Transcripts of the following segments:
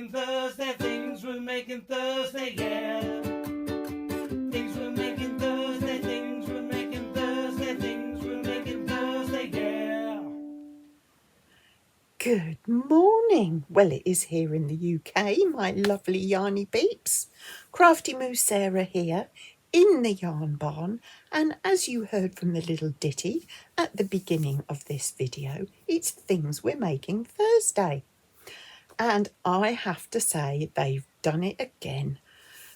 making Thursday, things we're making Thursday, yeah. Things we're making Thursday, things we're making Thursday, things we're making Thursday, yeah. Good morning. Well, it is here in the UK, my lovely yarny peeps. Crafty Moo Sarah here in the yarn barn, and as you heard from the little ditty at the beginning of this video, it's things we're making Thursday. And I have to say, they've done it again.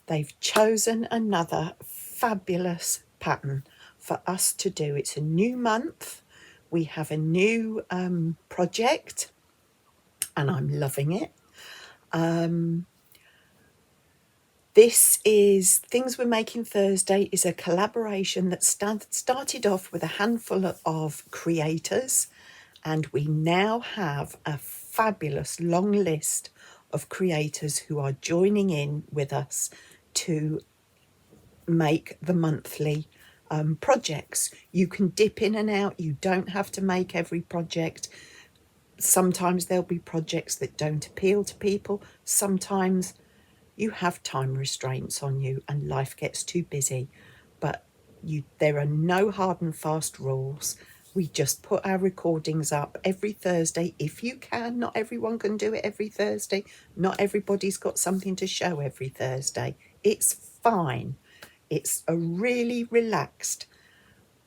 They've chosen another fabulous pattern for us to do. It's a new month. We have a new project, and I'm loving it. This is Things We're Making Thursday is a collaboration that started off with a handful of creators, and we now have a fabulous long list of creators who are joining in with us to make the monthly projects. You can dip in and out. You don't have to make every project. Sometimes there'll be projects that don't appeal to people. Sometimes you have time restraints on you and life gets too busy, but there are no hard and fast rules. We just put our recordings up every Thursday if you can. Not everyone can do it every Thursday. Not everybody's got something to show every Thursday. It's fine. It's a really relaxed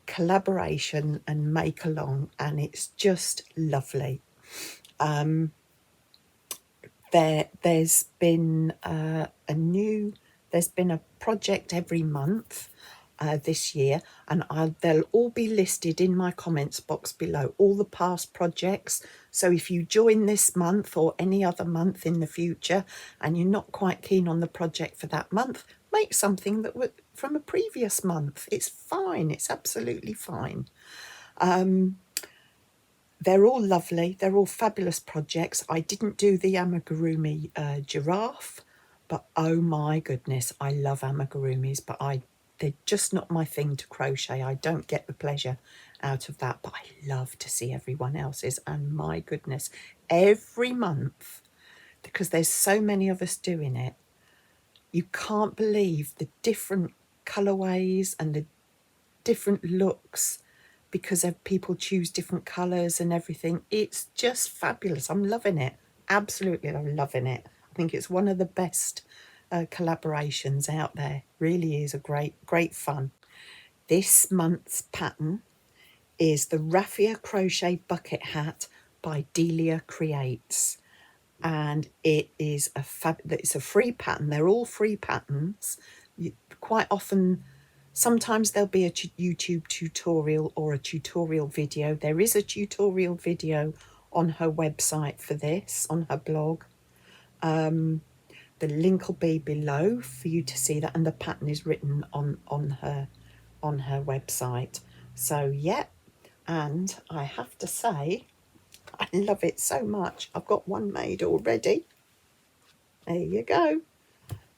collaboration and make along, and it's just lovely. There's been a project every month this year, and they'll all be listed in my comments box below, all the past projects. So if you join this month or any other month in the future and you're not quite keen on the project for that month, make something from a previous month. It's fine. It's absolutely fine. They're all lovely. They're all fabulous projects. I didn't do the amigurumi giraffe, but oh my goodness, I love amigurumis, but they're just not my thing to crochet. I don't get the pleasure out of that, but I love to see everyone else's. And my goodness, every month, because there's so many of us doing it, you can't believe the different colourways and the different looks, because people choose different colours and everything. It's just fabulous. I'm loving it. Absolutely, I'm loving it. I think it's one of the best collaborations out there. Really is a great fun. This month's pattern is the Raffia Crochet Bucket Hat by Delia Creates. And it is it's a free pattern. They're all free patterns. Quite often, sometimes there'll be a YouTube tutorial or a tutorial video. There is a tutorial video on her website for this, on her blog. The link will be below for you to see that, and the pattern is written on her website. So yeah, and I have to say, I love it so much. I've got one made already. There you go.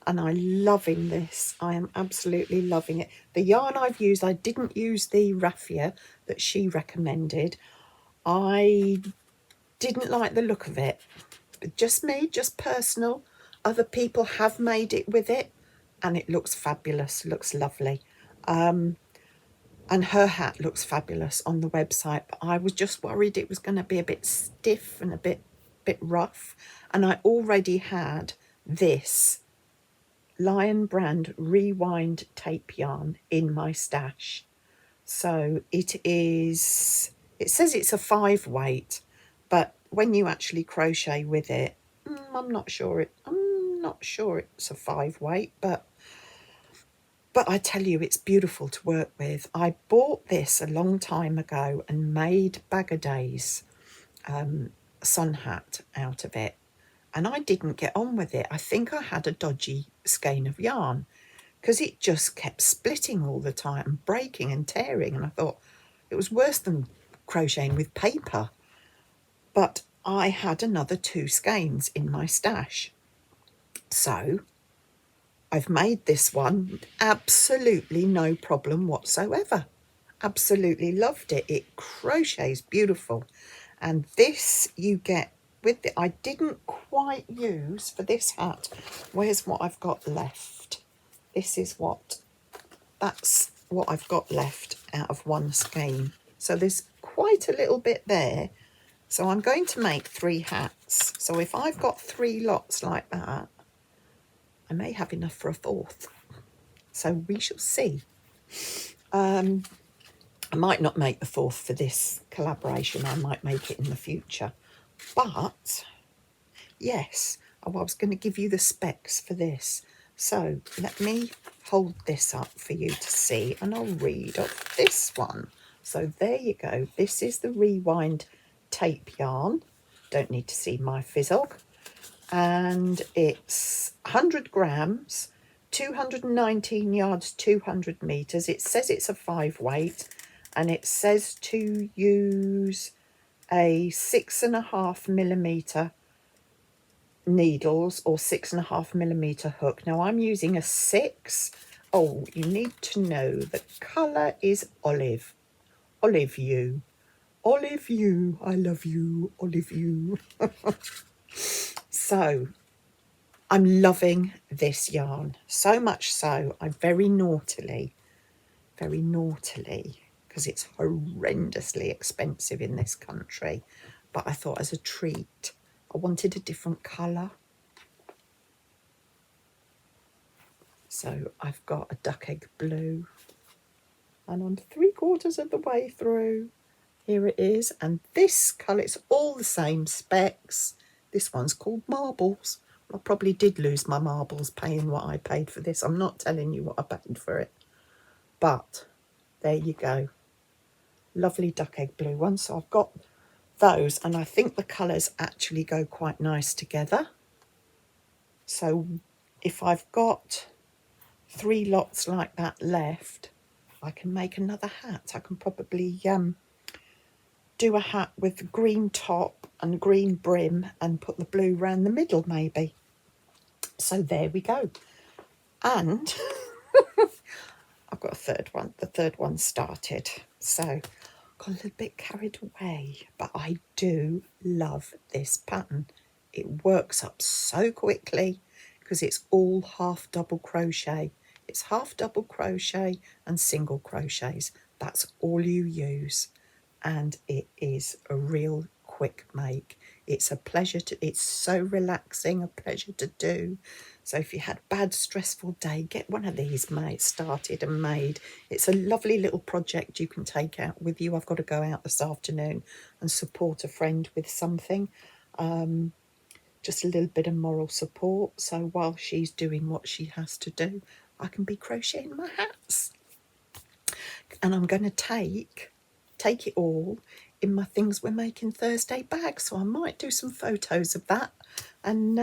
And I'm loving this. I am absolutely loving it. The yarn I've used, I didn't use the Raffia that she recommended. I didn't like the look of it. Just me, just personal. Other people have made it with it, and it looks fabulous, looks lovely. And her hat looks fabulous on the website, but I was just worried it was going to be a bit stiff and a bit rough. And I already had this Lion brand Rewind tape yarn in my stash. So it says it's a 5 weight, but when you actually crochet with it, I'm not sure it's a 5 weight, but I tell you, it's beautiful to work with. I bought this a long time ago and made Bag-O-Day's sun hat out of it, and I didn't get on with it. I think I had a dodgy skein of yarn, because it just kept splitting all the time and breaking and tearing, and I thought it was worse than crocheting with paper. But I had another 2 skeins in my stash, so I've made this one absolutely no problem whatsoever. Absolutely loved it. It crochets beautiful. And this you get with the, I didn't quite use for this hat. Where's what I've got left? This is that's what I've got left out of one skein. So there's quite a little bit there. So I'm going to make 3 hats. So if I've got 3 lots like that, I may have enough for a 4th. So we shall see. I might not make the 4th for this collaboration. I might make it in the future. But, yes, I was going to give you the specs for this. So let me hold this up for you to see, and I'll read off this one. So there you go. This is the Rewind tape yarn. Don't need to see my fizzle. And it's 100 grams, 219 yards, 200 meters. It says it's a 5 weight, and it says to use a 6.5 millimeter needles or 6.5 millimeter hook. Now I'm using a 6. Oh, you need to know the colour is olive. Olive you. Olive you. I love you. Olive you. So I'm loving this yarn. So much so, I very naughtily, because it's horrendously expensive in this country, but I thought as a treat, I wanted a different colour. So I've got a duck egg blue, and I'm 3/4 of the way through. Here it is, and this colour, it's all the same specs. This one's called Marbles. I probably did lose my marbles paying what I paid for this. I'm not telling you what I paid for it, but there you go. Lovely duck egg blue one. So I've got those, and I think the colours actually go quite nice together. So if I've got 3 lots like that left, I can make another hat. I can probably do a hat with a green top and green brim and put the blue round the middle maybe. So there we go. And I've got a 3rd one. The 3rd one started. So got a little bit carried away, but I do love this pattern. It works up so quickly because it's all half double crochet. It's half double crochet and single crochets. That's all you use. And it is a real quick make. It's a pleasure to, it's so relaxing, a pleasure to do. So if you had a bad, stressful day, get one of these started and made. It's a lovely little project you can take out with you. I've got to go out this afternoon and support a friend with something. Just a little bit of moral support. So while she's doing what she has to do, I can be crocheting my hats. And I'm going to take it all in my Things We're Making Thursday bag. So I might do some photos of that and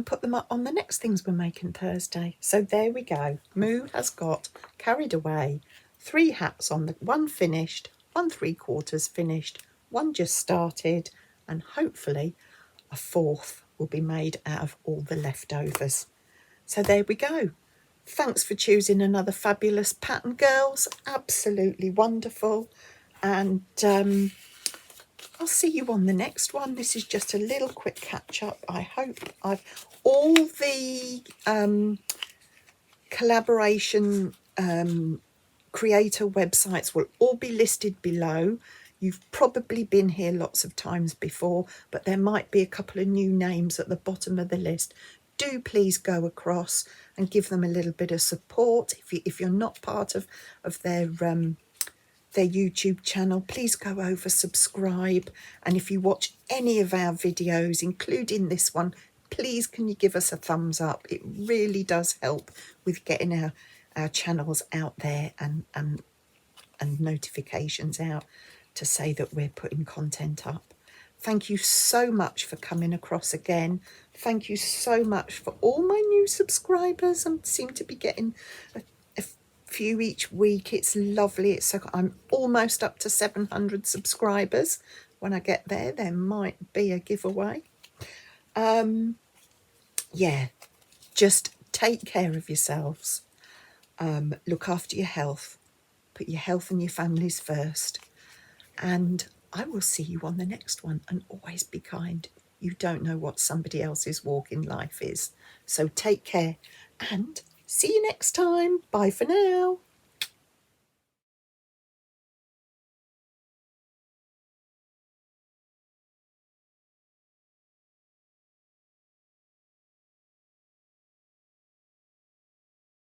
put them up on the next Things We're Making Thursday. So there we go. Moo has got carried away 3 hats on, the one finished, 1 3/4 finished, one just started, and hopefully a 4th will be made out of all the leftovers. So there we go. Thanks for choosing another fabulous pattern, girls. Absolutely wonderful. And I'll see you on the next one. This is just a little quick catch up. I hope all the collaboration creator websites will all be listed below. You've probably been here lots of times before, but there might be a couple of new names at the bottom of the list. Do please go across and give them a little bit of support. If you're not part of their YouTube channel, please go over, subscribe. And if you watch any of our videos, including this one, please can you give us a thumbs up? It really does help with getting our channels out there and notifications out to say that we're putting content up. Thank you so much for coming across again. Thank you so much for all my new subscribers. I seem to be getting a few each week. It's lovely. I'm almost up to 700 subscribers. When I get there might be a giveaway. Yeah, just take care of yourselves. Look after your health. Put your health and your families first. And I will see you on the next one, and always be kind. You don't know what somebody else's walk in life is. So take care and see you next time. Bye for now.